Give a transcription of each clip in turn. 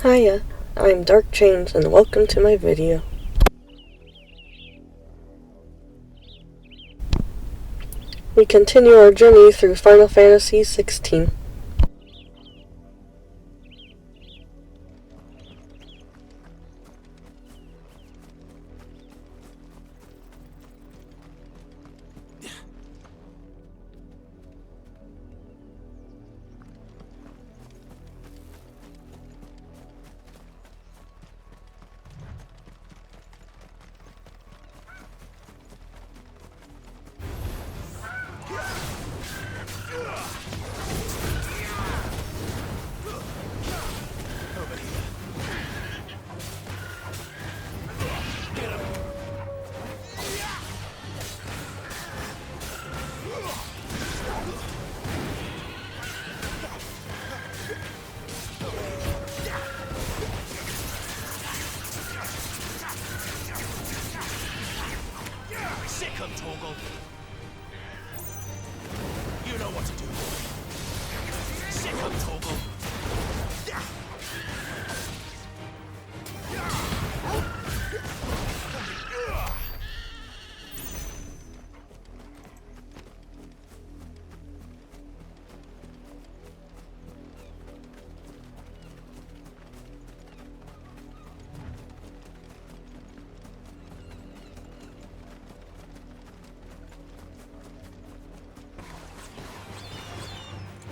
Hiya, I'm Dark Chains and welcome to my video. We continue our journey through Final Fantasy XVI. You know what to do. Sick of Toggle.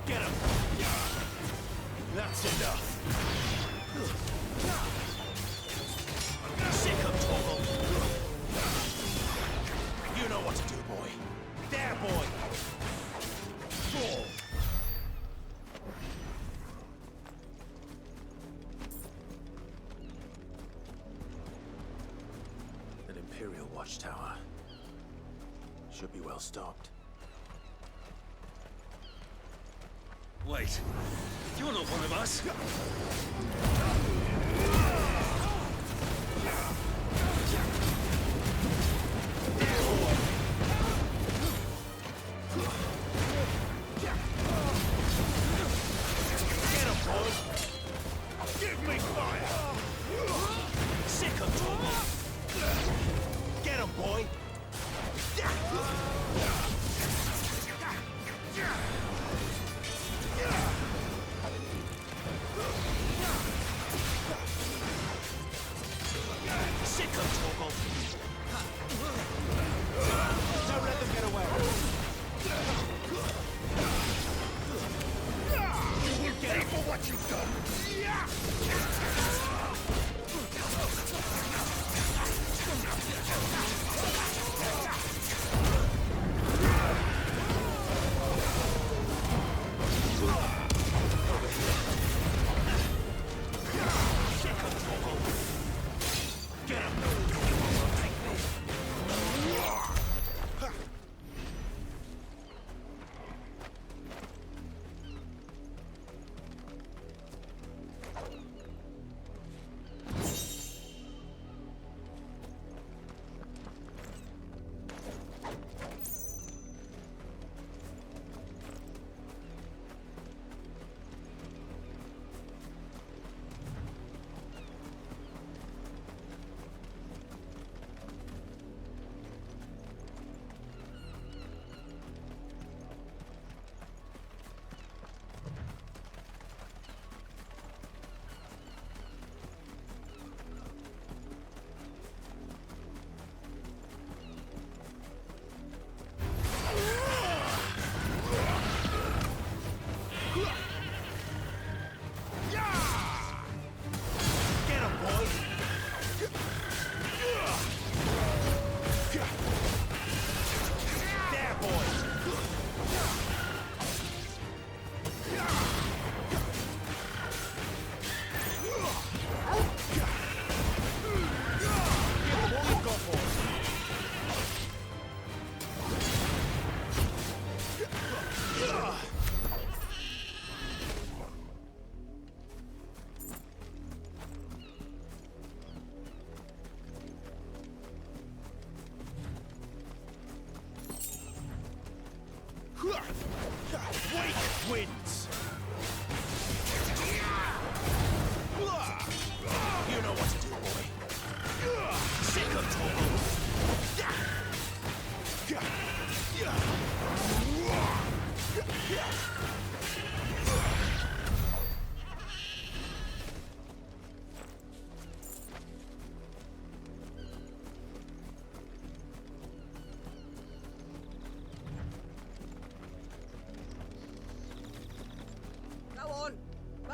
Get him! That's enough! Sick of Toggle! You know what to do, boy. There, boy! Fall! An Imperial watchtower. Should be well stocked. Wait, you're not one of us. Get him, boy! Give me fire! Sick of Toggle! Get him, boy! Sick of Toggle! Don't let them get away! You will pay for what you've done!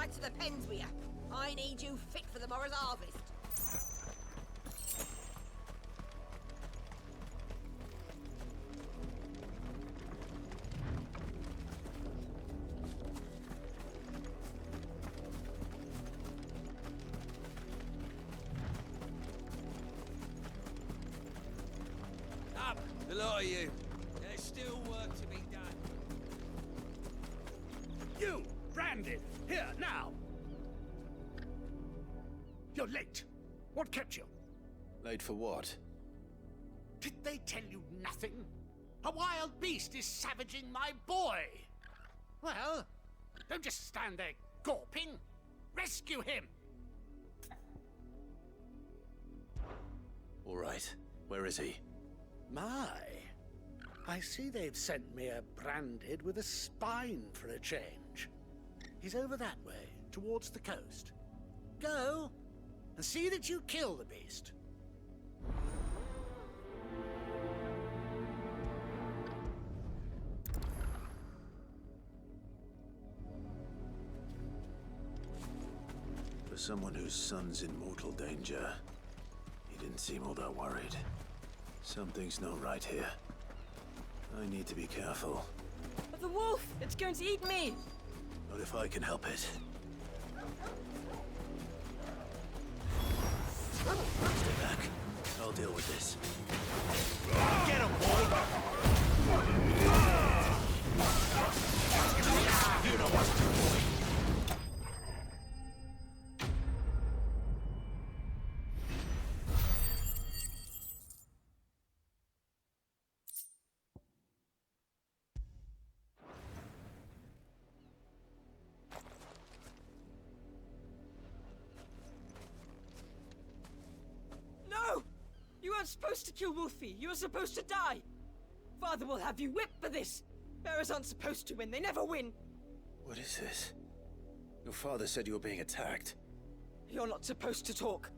right to the pens with you. I need you fit for the morrow's harvest. Up, the lot of you. There's still work to be done. You, branded, here, now! You're late. What kept you? Late for what? Did they tell you nothing? A wild beast is savaging my boy! Well, don't just stand there gawping. Rescue him! All right. Where is he? My, I see they've sent me a branded with a spine for a change. He's over that way, towards the coast. Go, and see that you kill the beast. For someone whose son's in mortal danger, he didn't seem all that worried. Something's not right here. I need to be careful. But the wolf! It's going to eat me! Not if I can help it. Stay back. I'll deal with this. Get him, boy! You know what to do, boy. No! You weren't supposed to kill Wolfie. You were supposed to die. Father will have you whipped for this. Bearers aren't supposed to win. They never win. What is this? Your father said you were being attacked. You're not supposed to talk.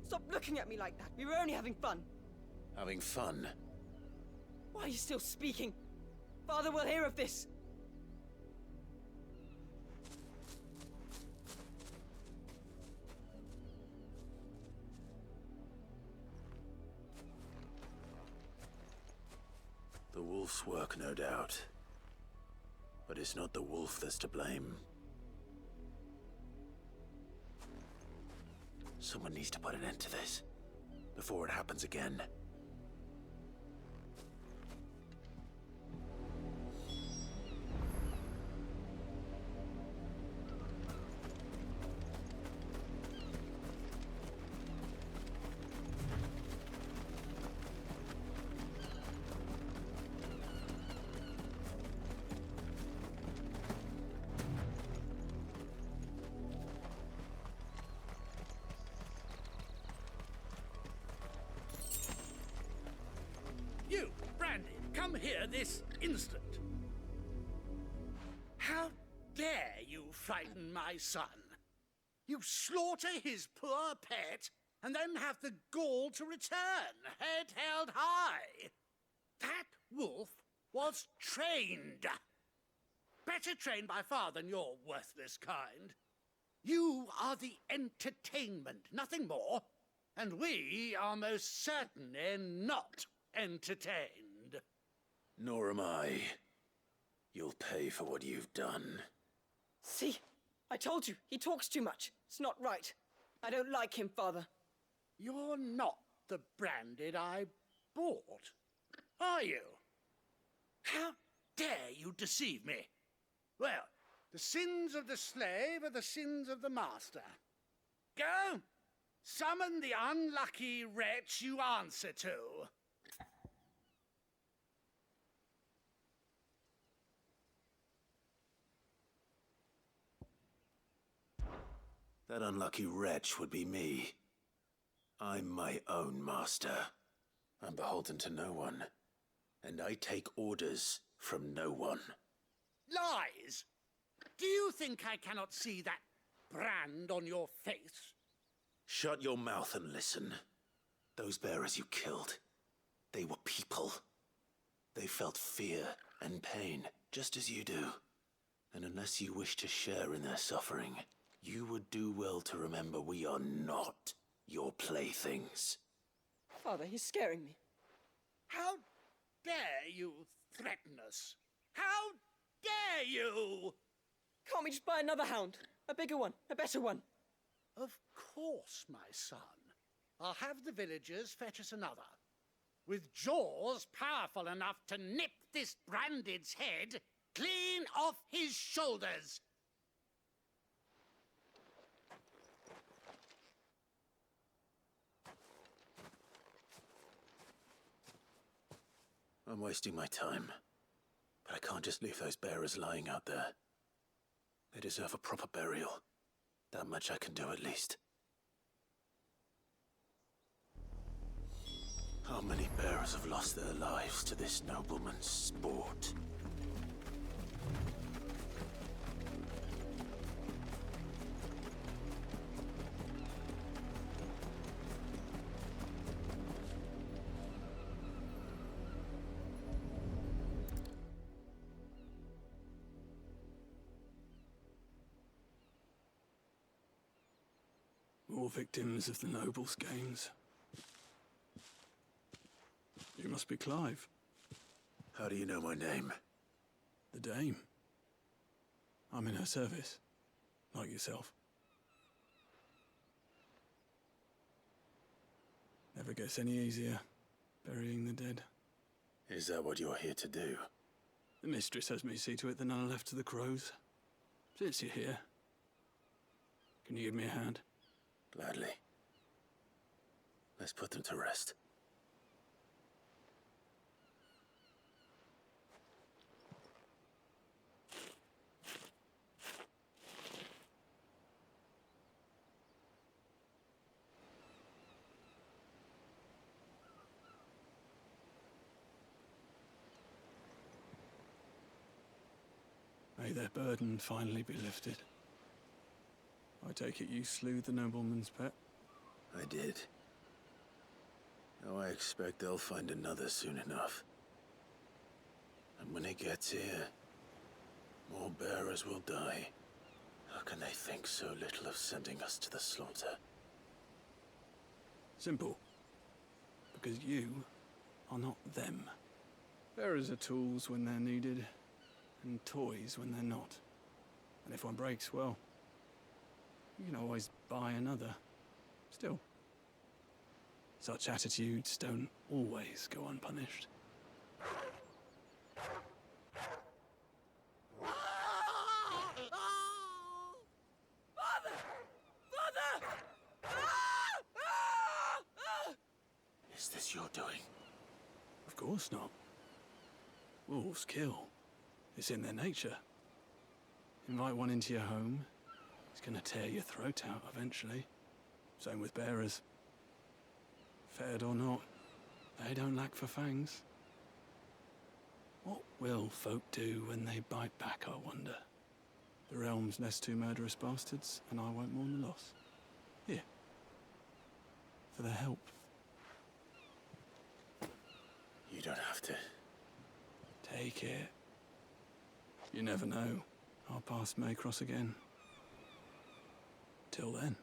Stop looking at me like that. We were only having fun. Having fun? Why are you still speaking? Father will hear of this. The wolf's work, no doubt. But it's not the wolf that's to blame. Someone needs to put an end to this, before it happens again. You, Brandy, come here this instant. How dare you frighten my son? You slaughter his poor pet, and then have the gall to return, head held high. That wolf was trained. Better trained by far than your worthless kind. You are the entertainment, nothing more. And we are most certainly not entertained. Nor am I. You'll pay for what you've done. See? I told you. He talks too much. It's not right. I don't like him, Father. You're not the branded I bought, are you? How dare you deceive me? Well, the sins of the slave are the sins of the master. Go, summon the unlucky wretch you answer to. That unlucky wretch would be me. I'm my own master. I'm beholden to no one. And I take orders from no one. Lies! Do you think I cannot see that brand on your face? Shut your mouth and listen. Those bearers you killed, they were people. They felt fear and pain, just as you do. And unless you wish to share in their suffering, you would do well to remember we are not your playthings. Father, he's scaring me. How dare you threaten us? How dare you? Can't we just buy another hound? A bigger one, a better one. Of course, my son. I'll have the villagers fetch us another. With jaws powerful enough to nip this Branded's head clean off his shoulders. I'm wasting my time. But I can't just leave those bearers lying out there. They deserve a proper burial. That much I can do at least. How many bearers have lost their lives to this nobleman's sport? More victims of the nobles' games. You must be Clive. How do you know my name? The Dame. I'm in her service, like yourself. Never gets any easier, burying the dead. Is that what you're here to do? The mistress has me see to it that none are left to the crows. Since you're here, can you give me a hand? Gladly. Let's put them to rest. May their burden finally be lifted. I take it you slew the nobleman's pet? I did. Now I expect they'll find another soon enough. And when it gets here, more bearers will die. How can they think so little of sending us to the slaughter? Simple. Because you are not them. Bearers are tools when they're needed, and toys when they're not. And if one breaks, well, you can always buy another. Still, such attitudes don't always go unpunished. Father! Father! Is this your doing? Of course not. Wolves kill. It's in their nature. Invite one into your home, he's gonna tear your throat out eventually. Same with bearers. Fed or not, they don't lack for fangs. What will folk do when they bite back, I wonder? The realm's nest two murderous bastards, and I won't mourn the loss. Here. For their help. You don't have to. Take it. You never know. Our paths may cross again. Till then.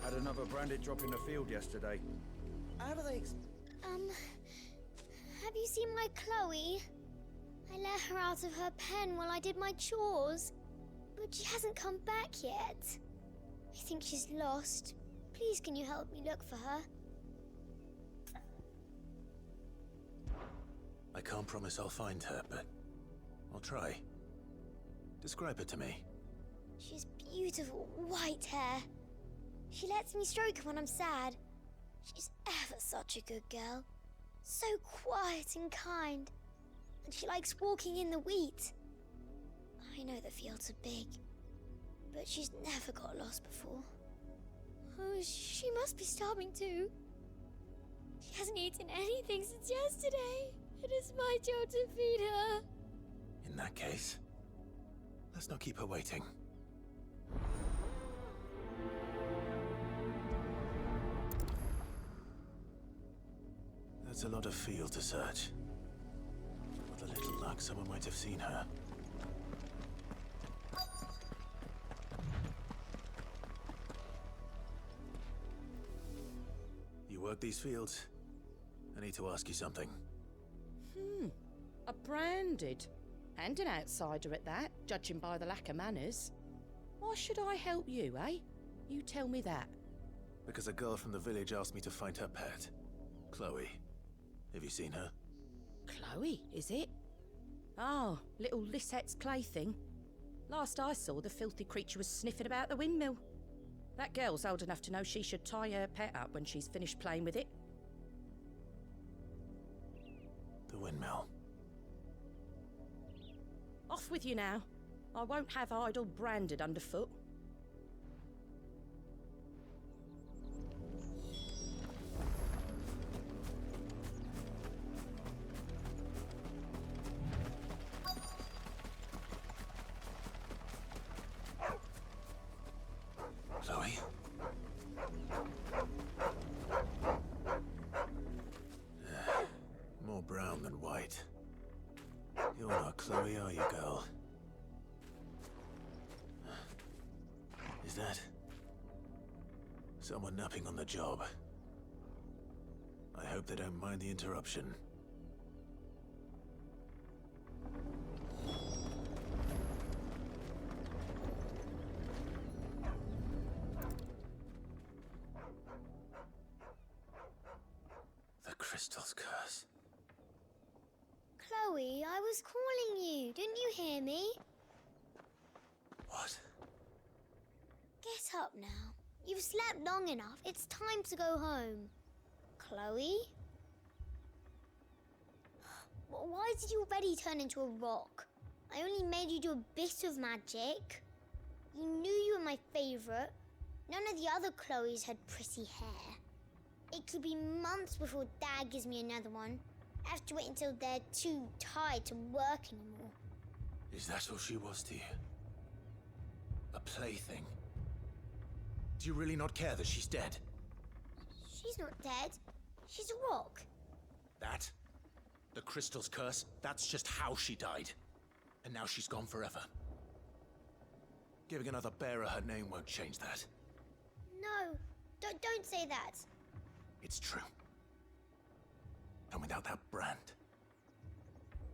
Had another branded drop in the field yesterday. How do they... Have you seen my Chloe? I let her out of her pen while I did my chores, but she hasn't come back yet. I think she's lost. Please, can you help me look for her? I can't promise I'll find her, but I'll try. Describe her to me. She's beautiful white hair. She lets me stroke her when I'm sad. She's ever such a good girl. So quiet and kind. And she likes walking in the wheat. I know the fields are big, but she's never got lost before. Oh, she must be starving too. She hasn't eaten anything since yesterday. It is my job to feed her. In that case, let's not keep her waiting. That's a lot of field to search. With a little luck, someone might have seen her. You work these fields? I need to ask you something. A branded. And an outsider at that, judging by the lack of manners. Why should I help you, eh? You tell me that. Because a girl from the village asked me to find her pet, Chloe. Have you seen her? Chloe, is it? Oh, little Lisette's plaything. Last I saw, the filthy creature was sniffing about the windmill. That girl's old enough to know she should tie her pet up when she's finished playing with it. The windmill. Off with you now. I won't have idle branded underfoot. Chloe? More brown than white. You're not Chloe, are you, girl? Is that someone napping on the job? I hope they don't mind the interruption. The crystal's curse. Chloe, I was calling you. Didn't you hear me? What? Get up now. You've slept long enough. It's time to go home. Chloe? Why did you already turn into a rock? I only made you do a bit of magic. You knew you were my favorite. None of the other Chloes had pretty hair. It could be months before Dad gives me another one. I have to wait until they're too tired to work anymore. Is that all she was to you? A plaything? Do you really not care that she's dead? She's not dead. She's a rock. That? The crystal's curse? That's just how she died. And now she's gone forever. Giving another bearer her name won't change that. No, don't say that. It's true. And without that brand,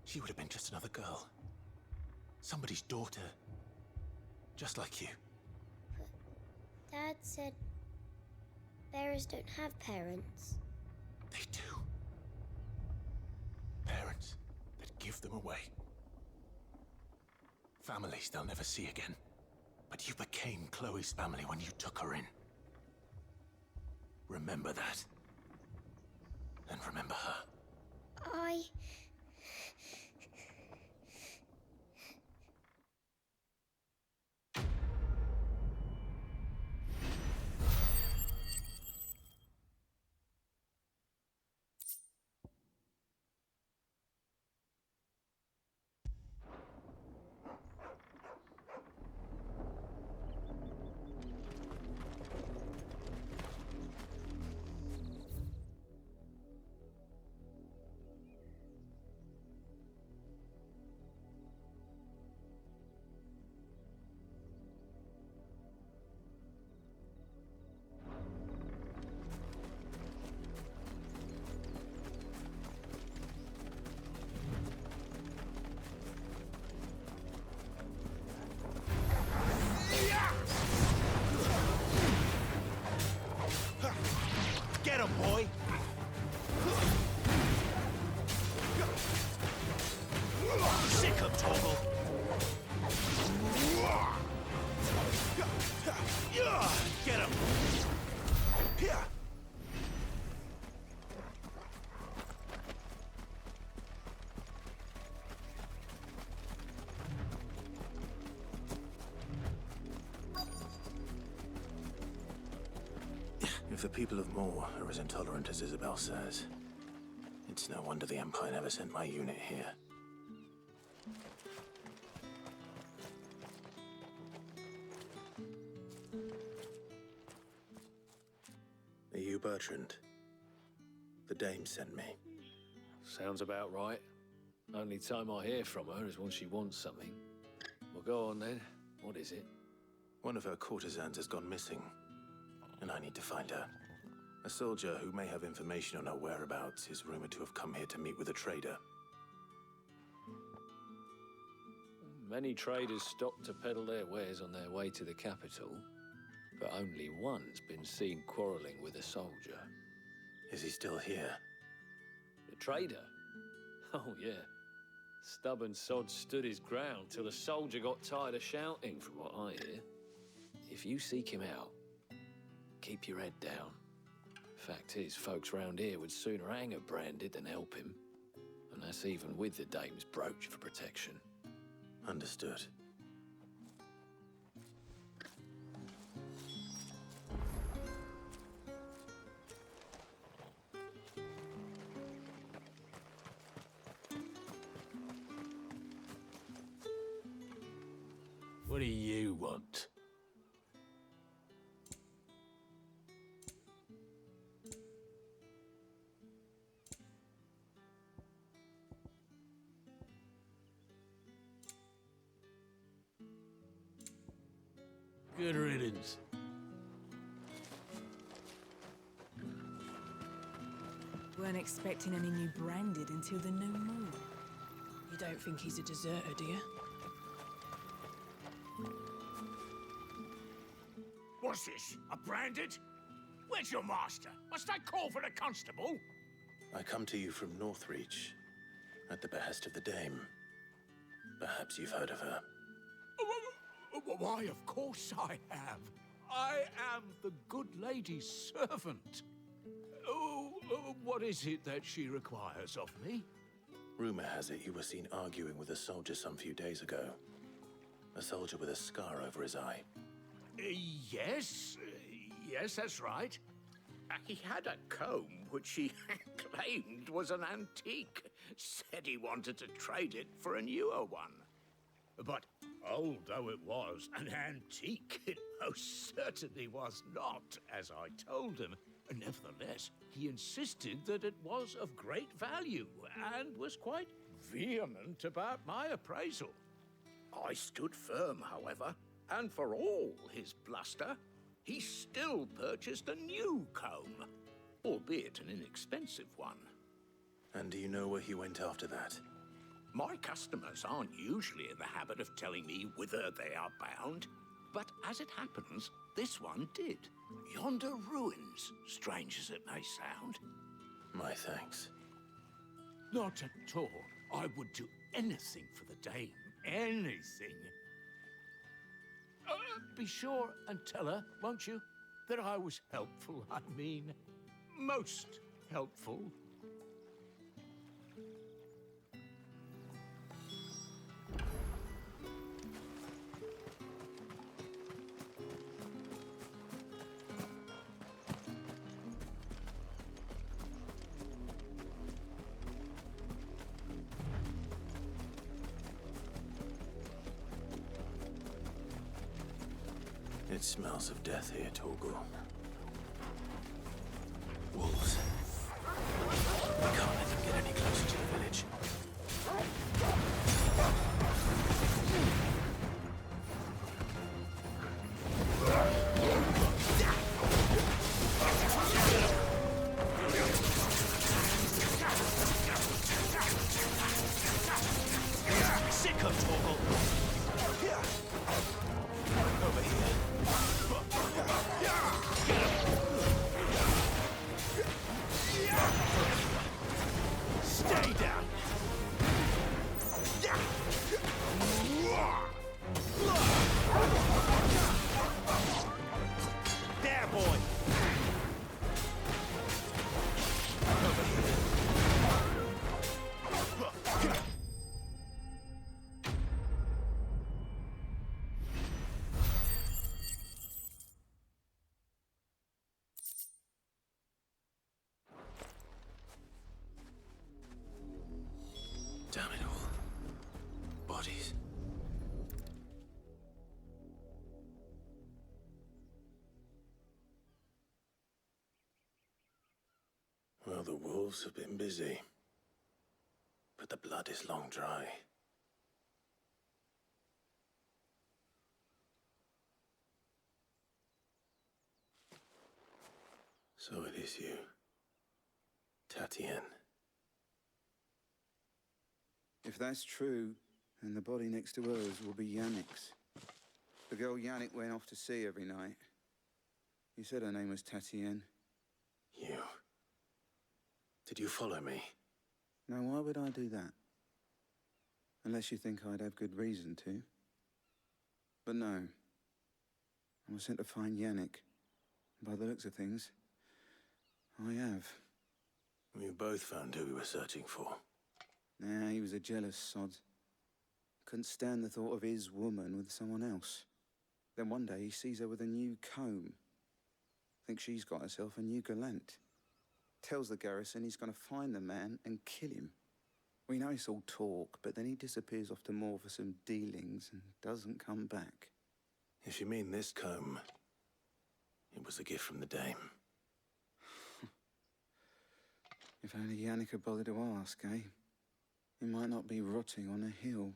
she would have been just another girl. Somebody's daughter. Just like you. But Dad said bearers don't have parents. They do. Parents that give them away. Families they'll never see again. But you became Chloe's family when you took her in. Remember that. And remember her. If the people of Moor are as intolerant as Isabel says, it's no wonder the Empire never sent my unit here. Are you Bertrand? The dame sent me. Sounds about right. Only time I hear from her is when she wants something. Well, go on then. What is it? One of her courtesans has gone missing, and I need to find her. A soldier who may have information on her whereabouts is rumored to have come here to meet with a trader. Many traders stop to peddle their wares on their way to the capital, but only one's been seen quarreling with a soldier. Is he still here? The trader? Oh, yeah. Stubborn sod stood his ground till the soldier got tired of shouting, from what I hear. If you seek him out, keep your head down. Fact is, folks round here would sooner hang a branded than help him. And that's even with the dame's brooch for protection. Understood. What do you want? Good riddance. Weren't expecting any new branded until the new moon. You don't think he's a deserter, do you? What's this? A branded? Where's your master? Must I call for the constable? I come to you from Northreach, at the behest of the dame. Perhaps you've heard of her. Why, of course I have. I am the good lady's servant. What is it that she requires of me? Rumor has it you were seen arguing with a soldier some few days ago. A soldier with a scar over his eye. Yes, that's right. He had a comb which he claimed was an antique. Said he wanted to trade it for a newer one. But old though it was, an antique it most certainly was not, as I told him. Nevertheless, he insisted that it was of great value and was quite vehement about my appraisal. I stood firm, however, and for all his bluster, he still purchased a new comb, albeit an inexpensive one. And do you know where he went after that? My customers aren't usually in the habit of telling me whither they are bound, but as it happens, this one did. Yonder ruins, strange as it may sound. My thanks. Not at all. I would do anything for the dame. Anything. Be sure and tell her, won't you, that I was helpful. I mean, most helpful. It smells of death here, Torgal. Wolves. We can't let them get any closer to the village. Sick of Torgal. Over here. Well, the wolves have been busy. But the blood is long dry. So it is you, Tatienne. If that's true, then the body next to hers will be Yannick's. The girl Yannick went off to see every night. You said her name was Tatienne. You... Did you follow me? Now, why would I do that? Unless you think I'd have good reason to. But no. I was sent to find Yannick. By the looks of things, I have. We both found who we were searching for. Nah, he was a jealous sod. Couldn't stand the thought of his woman with someone else. Then one day he sees her with a new comb. Thinks she's got herself a new gallant. Tells the garrison he's gonna find the man and kill him. We know it's all talk, but then he disappears off to Moor for some dealings and doesn't come back. If you mean this comb, it was a gift from the dame. If only Yannick had bothered to ask, eh? He might not be rotting on a hill.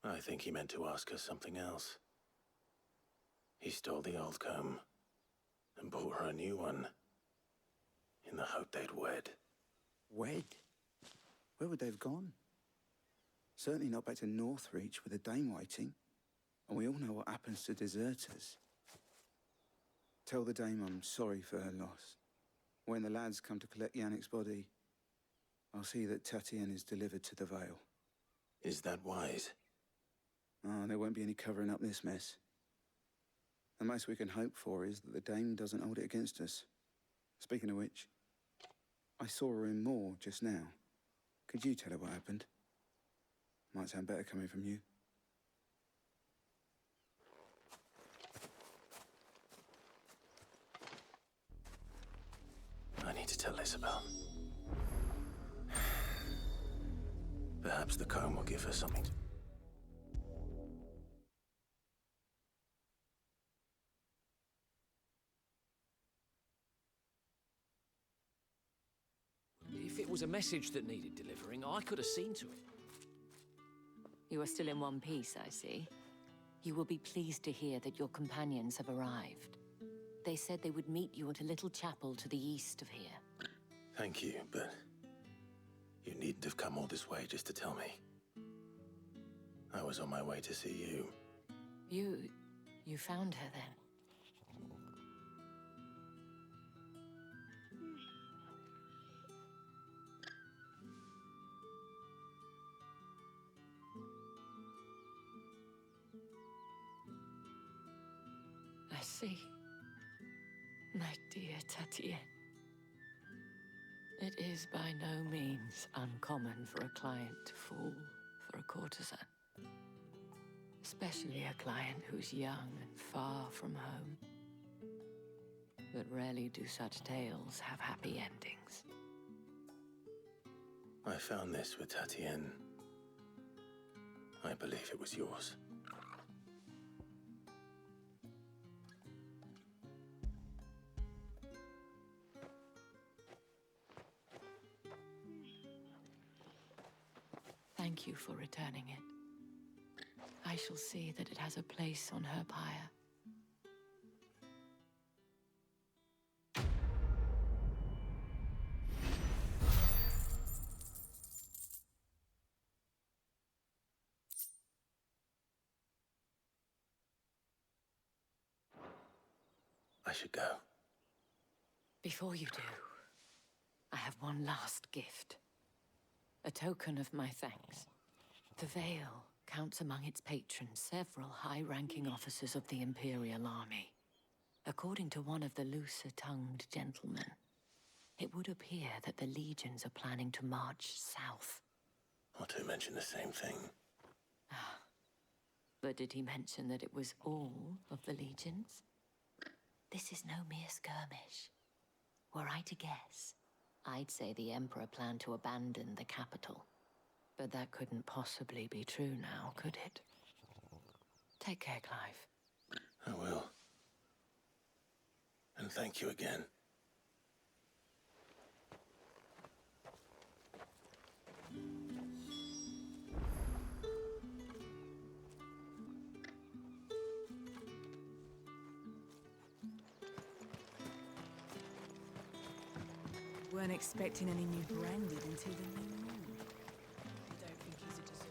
I think he meant to ask us something else. He stole the old comb and bought her a new one in the hope they'd wed. Wed? Where would they have gone? Certainly not back to Northreach with a dame waiting. And we all know what happens to deserters. Tell the dame I'm sorry for her loss. When the lads come to collect Yannick's body, I'll see that Tatienne is delivered to the Vale. Is that wise? Oh, there won't be any covering up this mess. The most we can hope for is that the dame doesn't hold it against us. Speaking of which, I saw her in Moor just now. Could you tell her what happened? Might sound better coming from you. I need to tell Isabel. Perhaps the comb will give her something to... If it was a message that needed delivering, I could have seen to it. You are still in one piece, I see. You will be pleased to hear that your companions have arrived. They said they would meet you at a little chapel to the east of here. Thank you, but you needn't have come all this way just to tell me. I was on my way to see you. You found her then? I see. My dear Tatienne. It is by no means uncommon for a client to fall for a courtesan. Especially a client who's young and far from home. But rarely do such tales have happy endings. I found this with Tatienne. I believe it was yours. Thank you for returning it. I shall see that it has a place on her pyre. I should go. Before you do, I have one last gift. A token of my thanks. The Vale counts among its patrons several high-ranking officers of the Imperial Army. According to one of the looser-tongued gentlemen, it would appear that the legions are planning to march south. Otto mentioned the same thing. But did he mention that it was all of the legions? This is no mere skirmish. Were I to guess, I'd say the Emperor planned to abandon the capital. But that couldn't possibly be true now, could it? Take care, Clive. I will. And thank you again. Weren't expecting any new branded until the new moon. I don't think he's a deserter.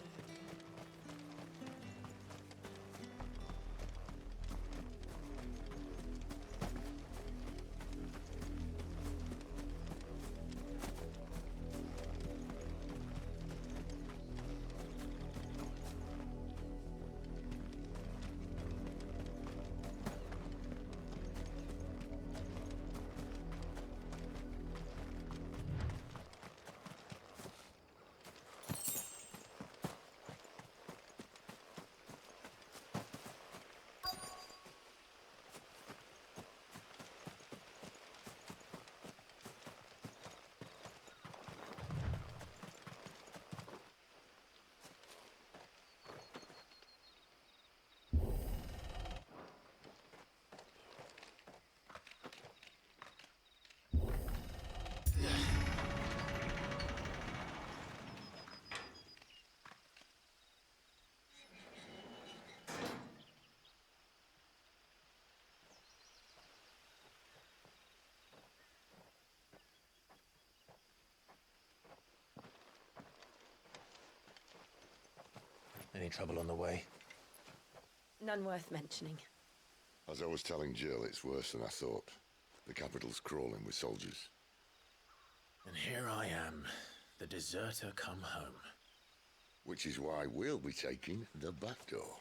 Any trouble on the way? None worth mentioning. As I was telling Jill, it's worse than I thought. The capital's crawling with soldiers. And here I am, the deserter come home. Which is why we'll be taking the back door.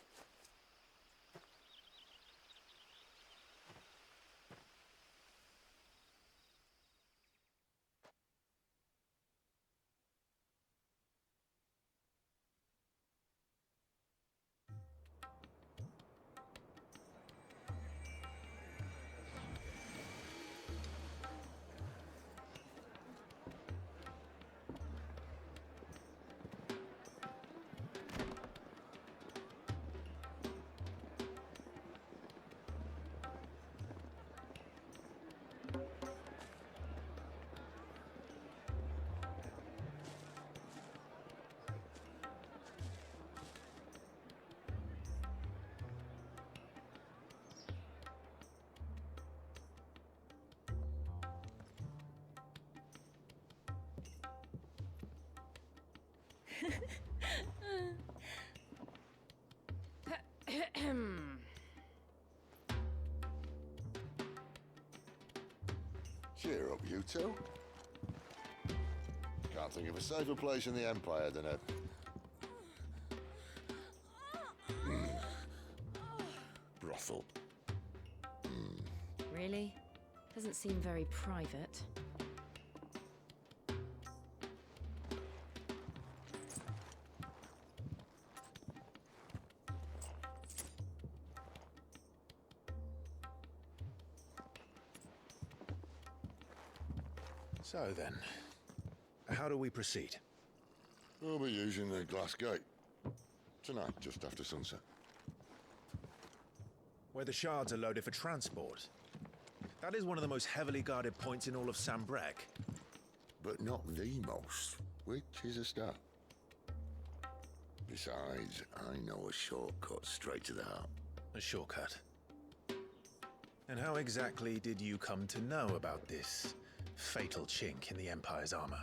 Cheer up, you two. Can't think of a safer place in the Empire than a... brothel. Really? Doesn't seem very private. So then, how do we proceed? We'll be using the glass gate. Tonight, just after sunset. Where the shards are loaded for transport. That is one of the most heavily guarded points in all of Sambrek. But not the most, which is a start. Besides, I know a shortcut straight to the heart. A shortcut? And how exactly did you come to know about this fatal chink in the Empire's armor?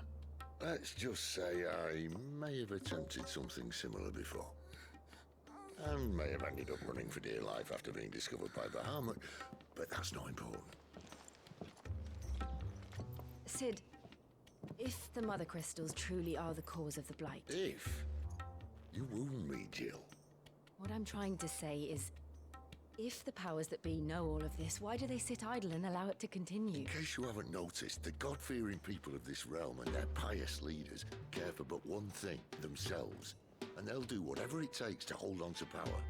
Let's just say I may have attempted something similar before. And may have ended up running for dear life after being discovered by Bahamut, but that's not important. Sid, if the Mother Crystals truly are the cause of the Blight... If? You wound me, Jill. What I'm trying to say is, if the powers that be know all of this, why do they sit idle and allow it to continue? In case you haven't noticed, the God-fearing people of this realm and their pious leaders care for but one thing, themselves. And they'll do whatever it takes to hold on to power.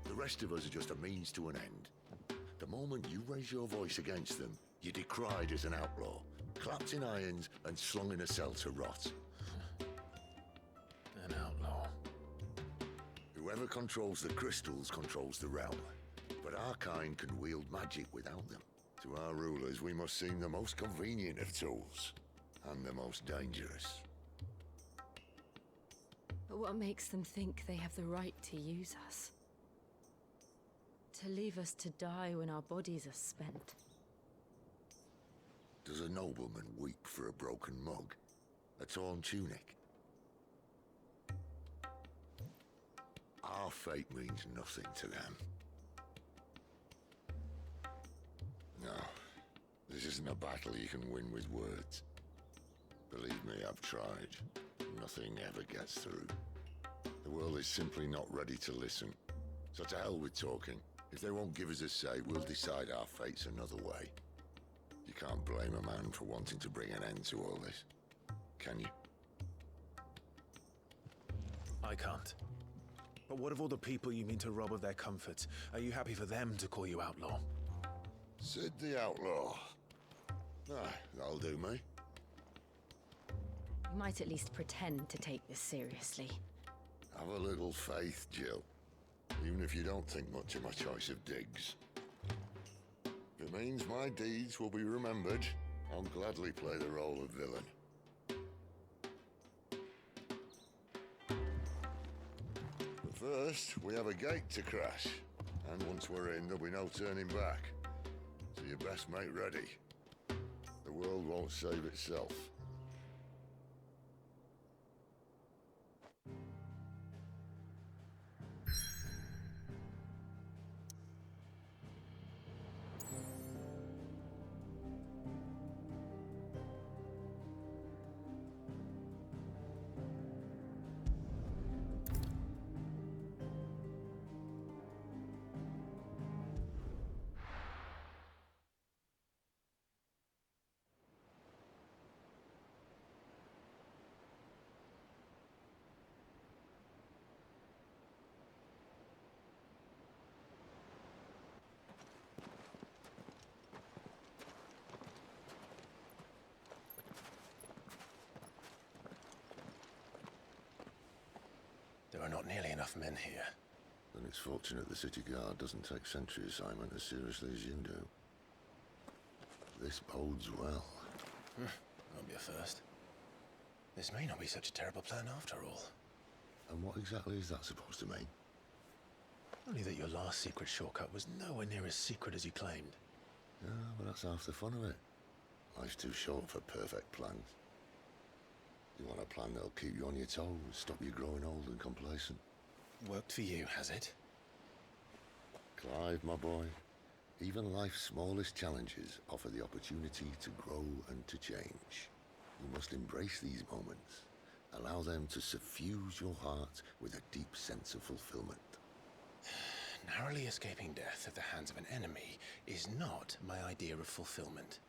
The rest of us are just a means to an end. The moment you raise your voice against them, you're decried as an outlaw, clapped in irons and slung in a cell to rot. An outlaw. Whoever controls the crystals controls the realm. But our kind can wield magic without them. To our rulers, we must seem the most convenient of tools, and the most dangerous. But what makes them think they have the right to use us? To leave us to die when our bodies are spent? Does a nobleman weep for a broken mug? A torn tunic? Our fate means nothing to them. No, this isn't a battle you can win with words. Believe me, I've tried. Nothing ever gets through. The world is simply not ready to listen. So to hell with talking. If they won't give us a say, we'll decide our fates another way. You can't blame a man for wanting to bring an end to all this, can you? I can't. But what of all the people you mean to rob of their comforts? Are you happy for them to call you outlaw? Sid the Outlaw. Ah, that'll do me. You might at least pretend to take this seriously. Have a little faith, Jill. Even if you don't think much of my choice of digs. If it means my deeds will be remembered, I'll gladly play the role of villain. But first, we have a gate to crash. And once we're in, there'll be no turning back. So you best make ready. The world won't save itself. There are not nearly enough men here. Then it's fortunate the city guard doesn't take sentry assignment as seriously as you do. This bodes well. Won't be a first. This may not be such a terrible plan after all. And what exactly is that supposed to mean? Only that your last secret shortcut was nowhere near as secret as you claimed. Yeah, but that's half the fun of it. Life's too short for perfect plans. You want a plan that'll keep you on your toes, stop you growing old and complacent. Worked for you, has it? Clive, my boy, even life's smallest challenges offer the opportunity to grow and to change. You must embrace these moments. Allow them to suffuse your heart with a deep sense of fulfillment. Narrowly escaping death at the hands of an enemy is not my idea of fulfillment.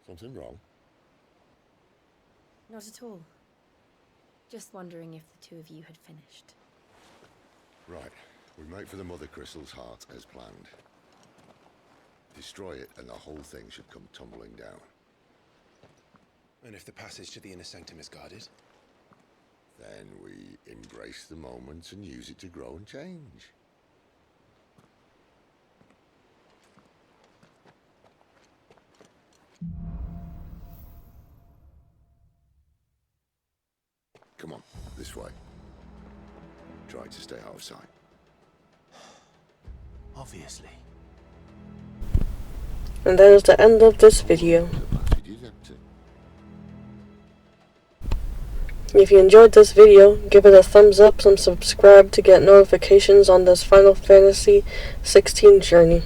Something wrong? Not at all. Just wondering if the two of you had finished. Right. We make for the Mother Crystal's heart as planned. Destroy it and the whole thing should come tumbling down. And if the passage to the inner sanctum is guarded? Then we embrace the moment and use it to grow and change. Come on, this way. Try to stay out of sight. Obviously. And that is the end of this video. If you enjoyed this video, give it a thumbs up and subscribe to get notifications on this Final Fantasy XVI journey.